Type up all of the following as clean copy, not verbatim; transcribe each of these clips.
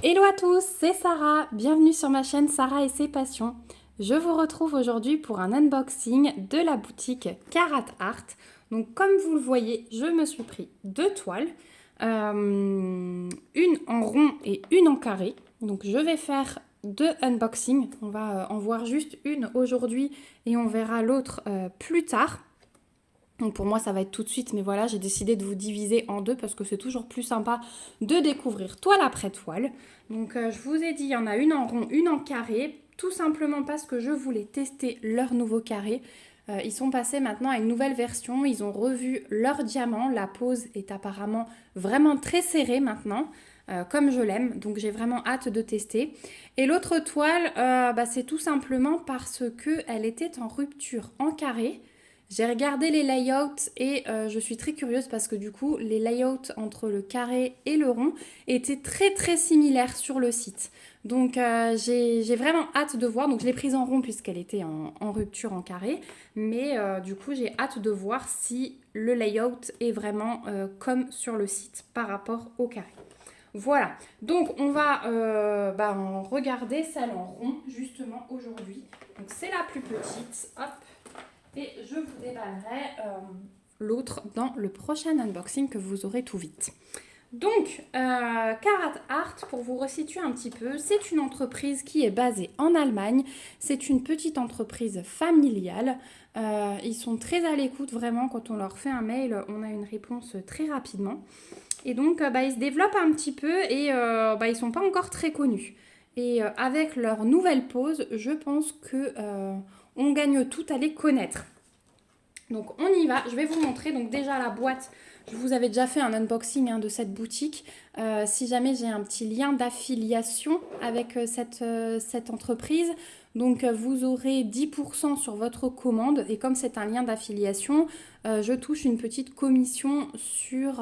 Hello à tous, c'est Sarah, bienvenue sur ma chaîne Sarah et ses passions. Je vous retrouve aujourd'hui pour un unboxing de la boutique Carat Art. Donc comme vous le voyez, je me suis pris deux toiles, une en rond et une en carré. Donc je vais faire deux unboxings, on va en voir juste une aujourd'hui et on verra l'autre plus tard. Donc pour moi ça va être tout de suite, mais voilà, j'ai décidé de vous diviser en deux parce que c'est toujours plus sympa de découvrir toile après toile. Donc je vous ai dit, il y en a une en rond, une en carré, tout simplement parce que je voulais tester leur nouveau carré. Ils sont passés maintenant à une nouvelle version, ils ont revu leur diamant, la pose est apparemment vraiment très serrée maintenant. Comme je l'aime, donc j'ai vraiment hâte de tester. Et l'autre toile, c'est tout simplement parce qu'elle était en rupture en carré. J'ai regardé les layouts et je suis très curieuse parce que du coup, les layouts entre le carré et le rond étaient très très similaires sur le site. Donc j'ai vraiment hâte de voir. Donc je l'ai prise en rond puisqu'elle était en rupture en carré. Mais du coup, j'ai hâte de voir si le layout est vraiment comme sur le site par rapport au carré. Voilà, donc on va en regarder celle en rond justement aujourd'hui. Donc c'est la plus petite, hop. Et je vous déballerai l'autre dans le prochain unboxing que vous aurez tout vite. Donc, Carat Art, pour vous resituer un petit peu, c'est une entreprise qui est basée en Allemagne. C'est une petite entreprise familiale. Ils sont très à l'écoute, vraiment. Quand on leur fait un mail, on a une réponse très rapidement. Et donc, ils se développent un petit peu et ils ne sont pas encore très connus. Et avec leur nouvelle pose, je pense que on gagne tout à les connaître. Donc on y va, je vais vous montrer donc déjà la boîte. Je vous avais déjà fait un unboxing de cette boutique. Si jamais j'ai un petit lien d'affiliation avec cette entreprise. Donc vous aurez 10% sur votre commande et comme c'est un lien d'affiliation, je touche une petite commission sur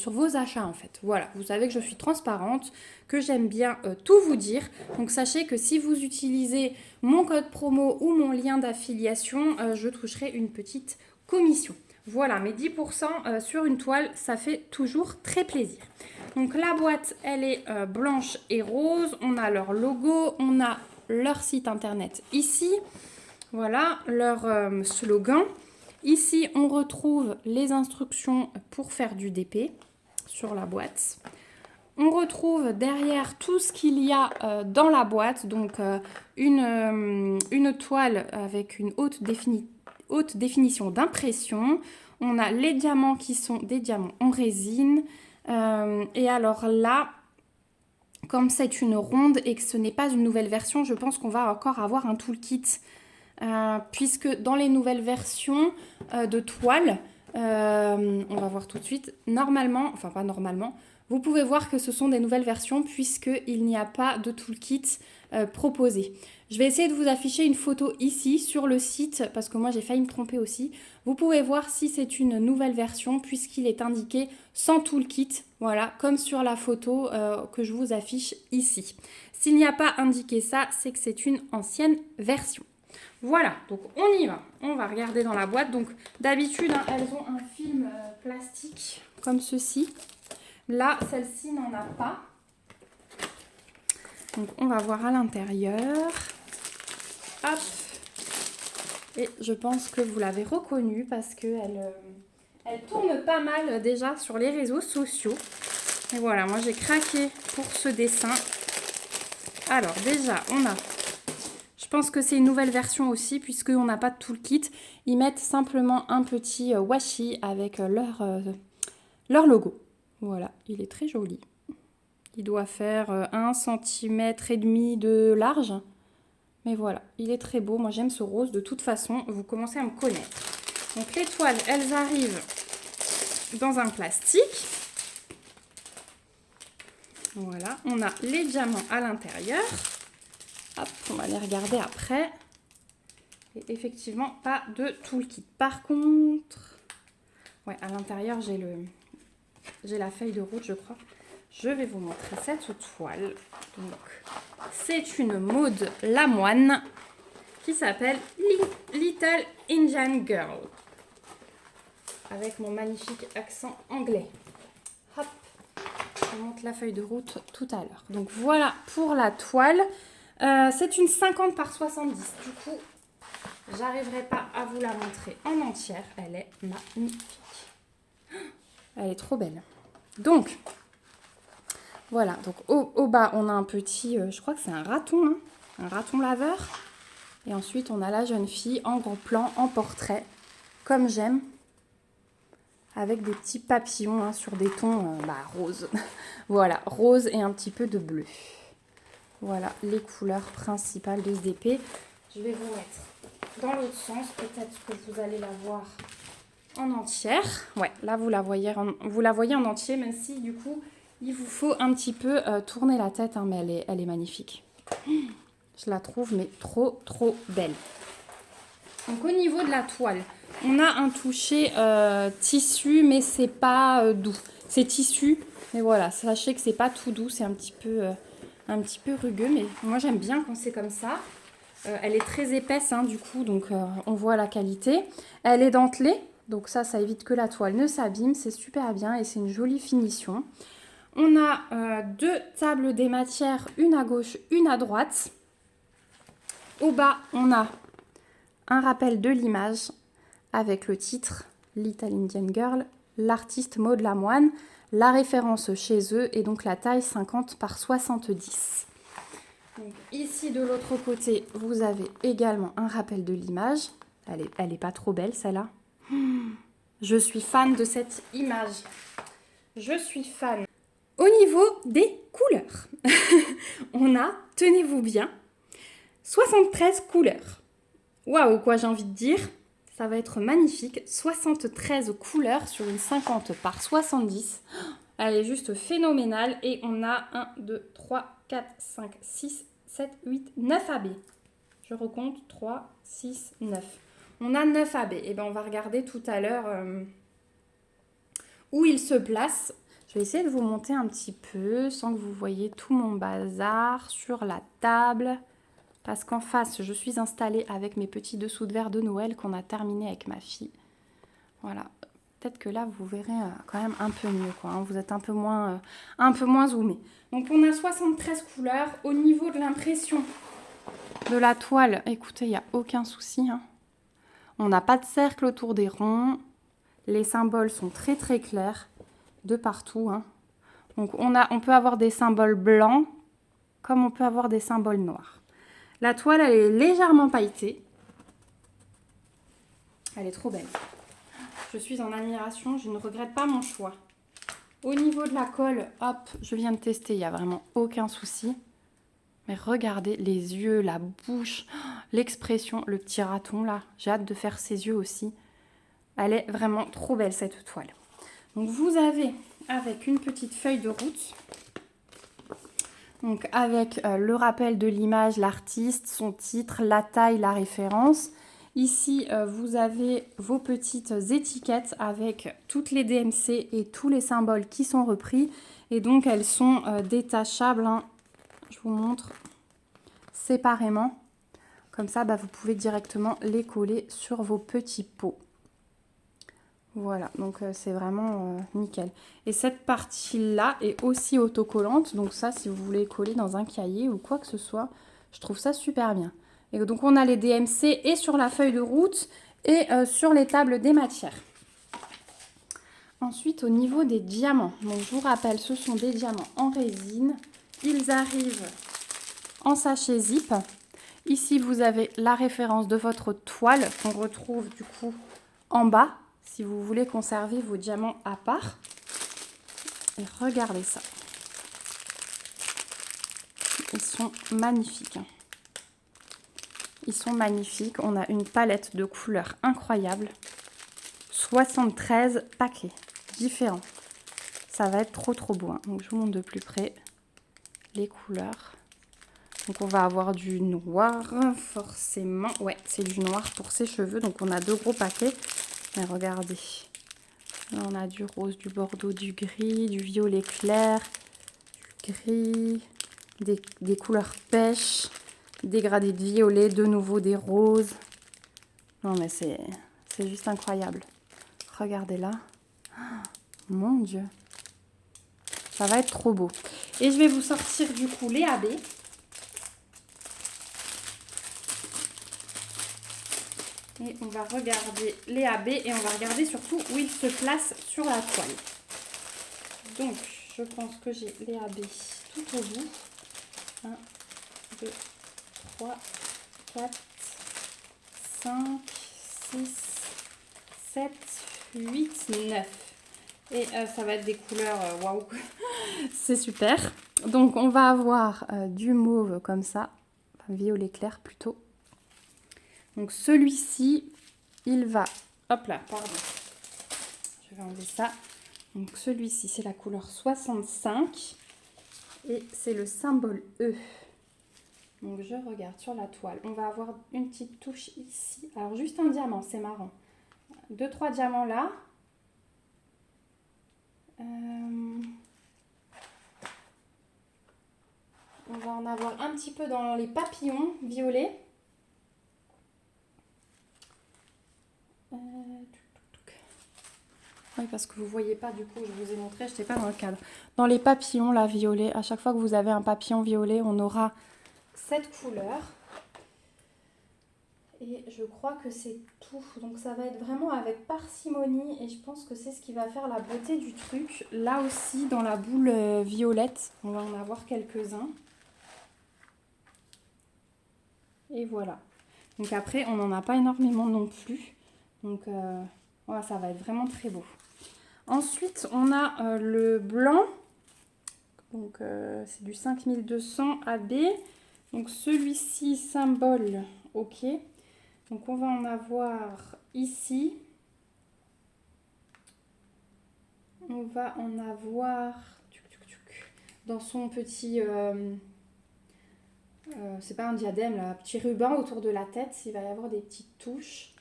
vos achats en fait. Voilà, vous savez que je suis transparente, que j'aime bien tout vous dire. Donc sachez que si vous utilisez mon code promo ou mon lien d'affiliation, je toucherai une petite commission. Voilà, mais 10% sur une toile, ça fait toujours très plaisir. Donc la boîte, elle est blanche et rose. On a leur logo, on a leur site internet ici. Voilà, leur slogan. Ici, on retrouve les instructions pour faire du DP sur la boîte. On retrouve derrière tout ce qu'il y a dans la boîte, donc une toile avec une haute définition d'impression. On a les diamants qui sont des diamants en résine. Et alors là, comme c'est une ronde et que ce n'est pas une nouvelle version, je pense qu'on va encore avoir un toolkit. Puisque dans les nouvelles versions de toile, on va voir tout de suite, normalement, enfin pas normalement, vous pouvez voir que ce sont des nouvelles versions puisqu'il n'y a pas de toolkit proposé. Je vais essayer de vous afficher une photo ici sur le site parce que moi j'ai failli me tromper aussi. Vous pouvez voir si c'est une nouvelle version puisqu'il est indiqué sans toolkit, voilà, comme sur la photo que je vous affiche ici. S'il n'y a pas indiqué ça, c'est que c'est une ancienne version. Voilà, donc on y va. On va regarder dans la boîte. Donc d'habitude, elles ont un film plastique comme ceci. Là, celle-ci n'en a pas. Donc on va voir à l'intérieur. Hop. Et je pense que vous l'avez reconnue parce qu'elle elle tourne pas mal déjà sur les réseaux sociaux. Et voilà, moi j'ai craqué pour ce dessin. Alors déjà, on a... Je pense que c'est une nouvelle version aussi puisqu'on n'a pas de toolkit. Ils mettent simplement un petit washi avec leur logo. Voilà, il est très joli. Il doit faire 1,5 cm de large. Mais voilà, il est très beau. Moi, j'aime ce rose. De toute façon, vous commencez à me connaître. Donc, les toiles, elles arrivent dans un plastique. Voilà, on a les diamants à l'intérieur. Hop, on va les regarder après. Et effectivement, pas de toolkit. Par contre, ouais, à l'intérieur, j'ai la feuille de route, je crois. Je vais vous montrer cette toile. Donc, c'est une mode Lamoine qui s'appelle Little Indian Girl. Avec mon magnifique accent anglais. Hop. vous montre la feuille de route tout à l'heure. Donc voilà pour la toile. C'est une 50 par 70. Du coup, j'arriverai pas à vous la montrer en entière. Elle est magnifique. Elle est trop belle. Donc, voilà. Donc au bas, on a un petit, je crois que c'est un raton, hein, un raton laveur. Et ensuite, on a la jeune fille en gros plan, en portrait, comme j'aime, avec des petits papillons hein, sur des tons roses. Voilà, rose et un petit peu de bleu. Voilà les couleurs principales de ce DP. Je vais vous mettre dans l'autre sens. Peut-être que vous allez la voir en entière. Ouais, là, vous la voyez en entier, même si, du coup, il vous faut un petit peu tourner la tête. Hein, mais elle est magnifique. Je la trouve, mais trop, trop belle. Donc, au niveau de la toile, on a un toucher tissu, mais c'est pas doux. C'est tissu, mais voilà, sachez que c'est pas tout doux. C'est un petit peu rugueux, mais moi, j'aime bien quand c'est comme ça. Elle est très épaisse, hein, du coup, donc on voit la qualité. Elle est dentelée, donc ça évite que la toile ne s'abîme. C'est super bien et c'est une jolie finition. On a 2 tables des matières, une à gauche, une à droite. Au bas, on a un rappel de l'image avec le titre Little Indian Girl, l'artiste Maud Lamoine, la référence chez eux et donc la taille 50 par 70. Donc, ici de l'autre côté, vous avez également un rappel de l'image. Elle est pas trop belle celle-là. Je suis fan de cette image. Je suis fan. Au niveau des couleurs, on a, tenez-vous bien, 73 couleurs. Waouh, quoi j'ai envie de dire. Ça va être magnifique. 73 couleurs sur une 50 par 70. Elle est juste phénoménale. Et on a 1, 2, 3, 4, 5, 6, 7, 8, 9 AB. Je recompte 3, 6, 9. On a 9 AB. Et bien on va regarder tout à l'heure où il se place. Je vais essayer de vous monter un petit peu sans que vous voyez tout mon bazar sur la table. Parce qu'en face, je suis installée avec mes petits dessous de verre de Noël qu'on a terminé avec ma fille. Voilà. Peut-être que là, vous verrez quand même un peu mieux, quoi, hein. Vous êtes un peu moins zoomé. Donc, on a 73 couleurs. Au niveau de l'impression de la toile, écoutez, il n'y a aucun souci, hein. On n'a pas de cercle autour des ronds. Les symboles sont très, très clairs de partout, hein. Donc, on peut avoir des symboles blancs comme on peut avoir des symboles noirs. La toile, elle est légèrement pailletée. Elle est trop belle. Je suis en admiration, je ne regrette pas mon choix. Au niveau de la colle, hop, je viens de tester, il n'y a vraiment aucun souci. Mais regardez les yeux, la bouche, l'expression, le petit raton là. J'ai hâte de faire ses yeux aussi. Elle est vraiment trop belle cette toile. Donc vous avez, avec une petite feuille de route, donc avec le rappel de l'image, l'artiste, son titre, la taille, la référence. Ici, vous avez vos petites étiquettes avec toutes les DMC et tous les symboles qui sont repris. Et donc, elles sont détachables, hein. Je vous montre séparément. Comme ça, vous pouvez directement les coller sur vos petits pots. Voilà, donc c'est vraiment nickel. Et cette partie-là est aussi autocollante. Donc ça, si vous voulez coller dans un cahier ou quoi que ce soit, je trouve ça super bien. Et donc on a les DMC et sur la feuille de route et sur les tables des matières. Ensuite, au niveau des diamants. Donc je vous rappelle, ce sont des diamants en résine. Ils arrivent en sachet zip. Ici, vous avez la référence de votre toile qu'on retrouve du coup en bas, si vous voulez conserver vos diamants à part. Et regardez ça. Ils sont magnifiques. Ils sont magnifiques. On a une palette de couleurs incroyable. 73 paquets différents. Ça va être trop trop beau, hein. Donc je vous montre de plus près les couleurs. Donc on va avoir du noir, forcément. Ouais, c'est du noir pour ses cheveux. Donc on a 2 gros paquets. Mais regardez. Là on a du rose, du bordeaux, du gris, du violet clair, du gris, des couleurs pêche, dégradés de violet, de nouveau des roses. Non mais c'est juste incroyable. Regardez là. Oh, mon Dieu. Ça va être trop beau. Et je vais vous sortir du coup les AB. Et on va regarder les AB et on va regarder surtout où ils se placent sur la toile. Donc, je pense que j'ai les AB tout au bout. 1, 2, 3, 4, 5, 6, 7, 8, 9. Et ça va être des couleurs, waouh, c'est super. Donc, on va avoir du mauve comme ça, enfin, violet clair plutôt. Donc, celui-ci, il va... Hop là, pardon. Je vais enlever ça. Donc, celui-ci, c'est la couleur 65. Et c'est le symbole E. Donc, je regarde sur la toile. On va avoir une petite touche ici. Alors, juste un diamant, c'est marrant. 2-3 diamants là. On va en avoir un petit peu dans les papillons violets. Oui, parce que vous ne voyez pas, du coup, je vous ai montré, je n'étais pas dans le cadre. Dans les papillons, là, violet, à chaque fois que vous avez un papillon violet, on aura cette couleur. Et je crois que c'est tout. Donc ça va être vraiment avec parcimonie et je pense que c'est ce qui va faire la beauté du truc. Là aussi, dans la boule violette, on va en avoir quelques-uns. Et voilà. Donc après, on n'en a pas énormément non plus. Donc voilà, ça va être vraiment très beau. Ensuite, on a le blanc. Donc c'est du 5200 AB. Donc celui-ci, symbole, ok. Donc on va en avoir ici. On va en avoir dans son petit... c'est pas un diadème là, petit ruban autour de la tête. Il va y avoir des petites touches.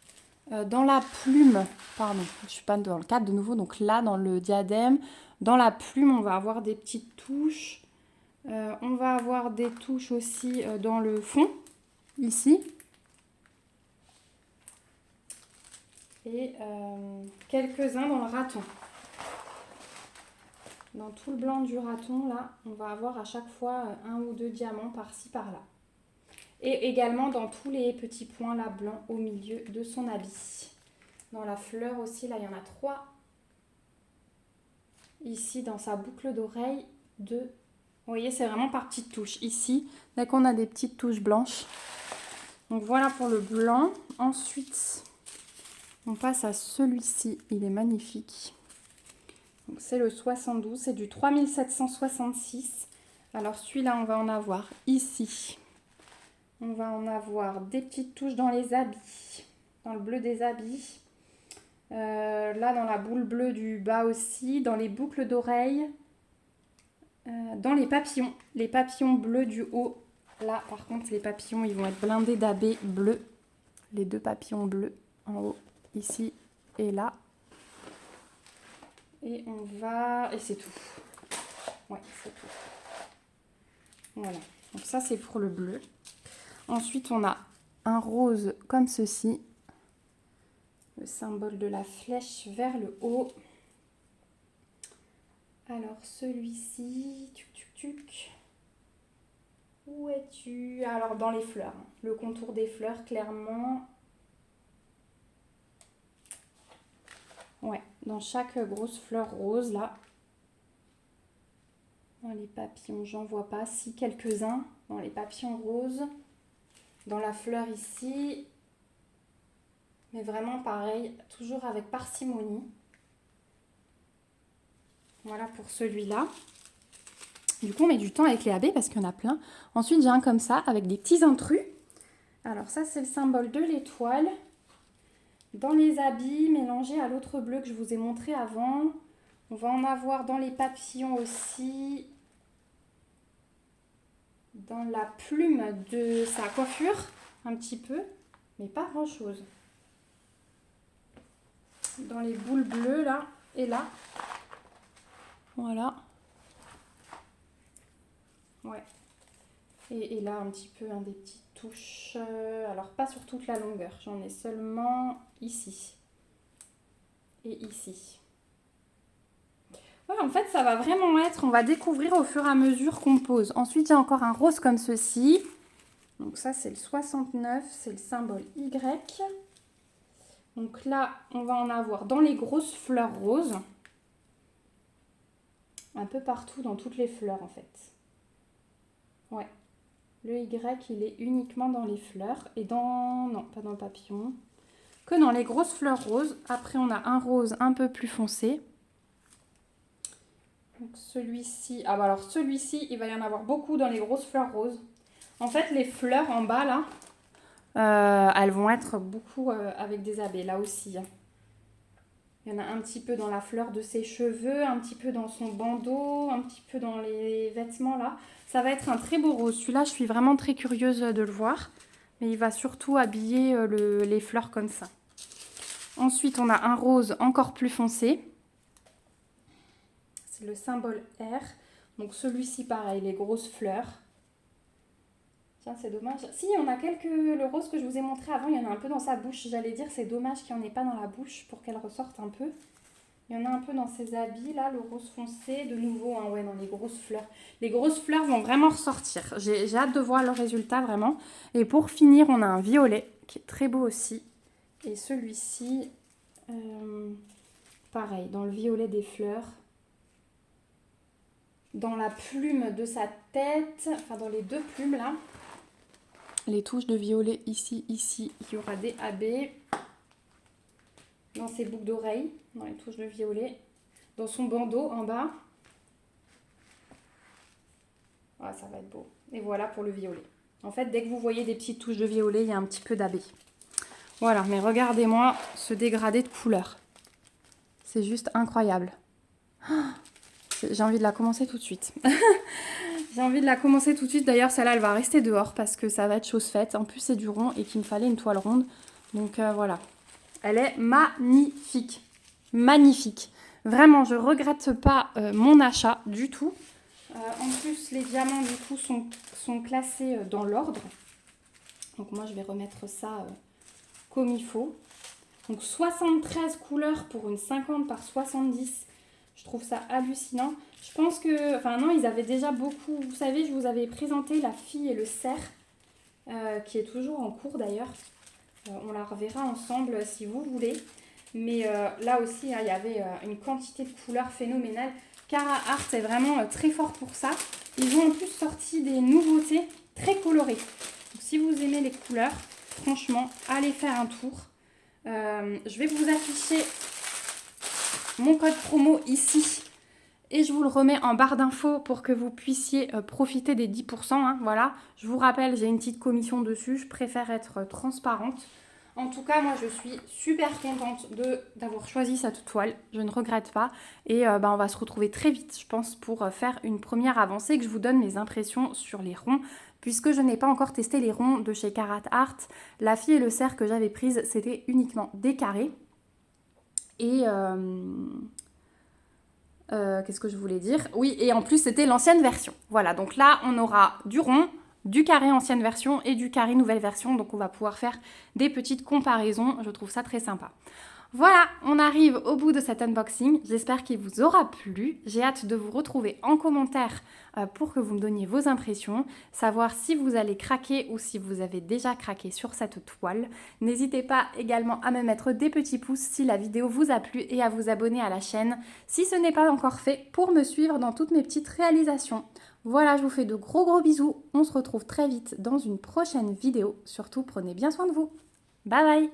Dans la plume, pardon, je ne suis pas dans le cadre de nouveau. Donc là, dans le diadème, dans la plume, on va avoir des petites touches. On va avoir des touches aussi dans le fond, ici. Et quelques-uns dans le raton. Dans tout le blanc du raton, là, on va avoir à chaque fois 1 ou 2 diamants par-ci, par-là. Et également dans tous les petits points là, blancs au milieu de son habit. Dans la fleur aussi, là, il y en a 3. Ici, dans sa boucle d'oreille, 2. Vous voyez, c'est vraiment par petites touches. Ici, dès qu'on a des petites touches blanches. Donc voilà pour le blanc. Ensuite, on passe à celui-ci. Il est magnifique. C'est le 72, c'est du 3766. Alors celui-là, on va en avoir ici. On va en avoir des petites touches dans les habits, dans le bleu des habits. Là, dans la boule bleue du bas aussi, dans les boucles d'oreilles, dans les papillons bleus du haut. Là, par contre, les papillons, ils vont être blindés d'AB bleu. Les 2 papillons bleus en haut, ici et là. Et on va... Et c'est tout. Ouais, c'est tout. Voilà. Donc ça, c'est pour le bleu. Ensuite, on a un rose comme ceci. Le symbole de la flèche vers le haut. Alors, celui-ci... Où es-tu? Alors, dans les fleurs. Le contour des fleurs, clairement. Ouais, dans chaque grosse fleur rose, là. Dans les papillons, j'en vois pas. Si, quelques-uns. Dans les papillons roses. Dans la fleur ici. Mais vraiment pareil, toujours avec parcimonie. Voilà pour celui-là. Du coup, on met du temps avec les AB parce qu'il y en a plein. Ensuite, j'ai un comme ça, avec des petits intrus. Alors ça, c'est le symbole de l'étoile. Dans les habits, mélangés à l'autre bleu que je vous ai montré avant. On va en avoir dans les papillons aussi. Dans la plume de sa coiffure, un petit peu, mais pas grand-chose. Dans les boules bleues, là, et là. Voilà. Ouais. Et là, un petit peu, des petites touches. Alors, pas sur toute la longueur. J'en ai seulement ici. Et ici. Ouais, en fait, ça va vraiment être, on va découvrir au fur et à mesure qu'on pose. Ensuite, il y a encore un rose comme ceci. Donc ça, c'est le 69, c'est le symbole Y. Donc là, on va en avoir dans les grosses fleurs roses. Un peu partout, dans toutes les fleurs, en fait. Ouais. Le Y, il est uniquement dans les fleurs. Et dans... Non, pas dans le papillon. Que dans les grosses fleurs roses. Après, on a un rose un peu plus foncé. Donc celui-ci... Ah bah alors, celui-ci, il va y en avoir beaucoup dans les grosses fleurs roses. En fait, les fleurs en bas, là, elles vont être beaucoup avec des abeilles, là aussi. Il y en a un petit peu dans la fleur de ses cheveux, un petit peu dans son bandeau, un petit peu dans les vêtements, là. Ça va être un très beau rose. Celui-là, je suis vraiment très curieuse de le voir. Mais il va surtout habiller les fleurs comme ça. Ensuite, on a un rose encore plus foncé. C'est le symbole R. Donc celui-ci, pareil, les grosses fleurs. Tiens, c'est dommage. Si, on a quelques... Le rose que je vous ai montré avant, il y en a un peu dans sa bouche. J'allais dire, c'est dommage qu'il n'y en ait pas dans la bouche pour qu'elle ressorte un peu. Il y en a un peu dans ses habits, là, le rose foncé. De nouveau, hein, ouais, dans les grosses fleurs. Les grosses fleurs vont vraiment ressortir. J'ai hâte de voir le résultat, vraiment. Et pour finir, on a un violet, qui est très beau aussi. Et celui-ci, pareil, dans le violet des fleurs. Dans la plume de sa tête, enfin dans les deux plumes, là. Les touches de violet ici, il y aura des AB. Dans ses boucles d'oreilles, dans les touches de violet. Dans son bandeau en bas. Ouais, ça va être beau. Et voilà pour le violet. En fait, dès que vous voyez des petites touches de violet, il y a un petit peu d'AB. Voilà, mais regardez-moi ce dégradé de couleurs. C'est juste incroyable. J'ai envie de la commencer tout de suite. J'ai envie de la commencer tout de suite. D'ailleurs, celle-là, elle va rester dehors parce que ça va être chose faite. En plus, c'est du rond et qu'il me fallait une toile ronde. Donc, voilà. Elle est magnifique. Magnifique. Vraiment, je ne regrette pas mon achat du tout. En plus, les diamants, du coup, sont classés dans l'ordre. Donc, moi, je vais remettre ça comme il faut. Donc, 73 couleurs pour une 50 par 70. Je trouve ça hallucinant. Je pense que... Enfin non, ils avaient déjà beaucoup... Vous savez, je vous avais présenté La fille et le cerf, qui est toujours en cours d'ailleurs. On la reverra ensemble si vous voulez. Mais là aussi, hein, il y avait une quantité de couleurs phénoménale. Cara Art est vraiment très fort pour ça. Ils ont en plus sorti des nouveautés très colorées. Donc, si vous aimez les couleurs, franchement, allez faire un tour. Je vais vous afficher mon code promo ici et je vous le remets en barre d'infos pour que vous puissiez profiter des 10%. Hein, voilà, je vous rappelle, j'ai une petite commission dessus, je préfère être transparente. En tout cas, moi je suis super contente d'avoir choisi cette toile, je ne regrette pas. Et on va se retrouver très vite, je pense, pour faire une première avancée, que je vous donne mes impressions sur les ronds. Puisque je n'ai pas encore testé les ronds de chez Cara Art, La fille et le cerf que j'avais prise, c'était uniquement des carrés. Et qu'est-ce que je voulais dire? Oui, et en plus, c'était l'ancienne version. Voilà, donc là, on aura du rond, du carré ancienne version et du carré nouvelle version. Donc, on va pouvoir faire des petites comparaisons. Je trouve ça très sympa. Voilà, on arrive au bout de cet unboxing. J'espère qu'il vous aura plu. J'ai hâte de vous retrouver en commentaire pour que vous me donniez vos impressions, savoir si vous allez craquer ou si vous avez déjà craqué sur cette toile. N'hésitez pas également à me mettre des petits pouces si la vidéo vous a plu et à vous abonner à la chaîne si ce n'est pas encore fait pour me suivre dans toutes mes petites réalisations. Voilà, je vous fais de gros bisous. On se retrouve très vite dans une prochaine vidéo. Surtout, prenez bien soin de vous. Bye bye!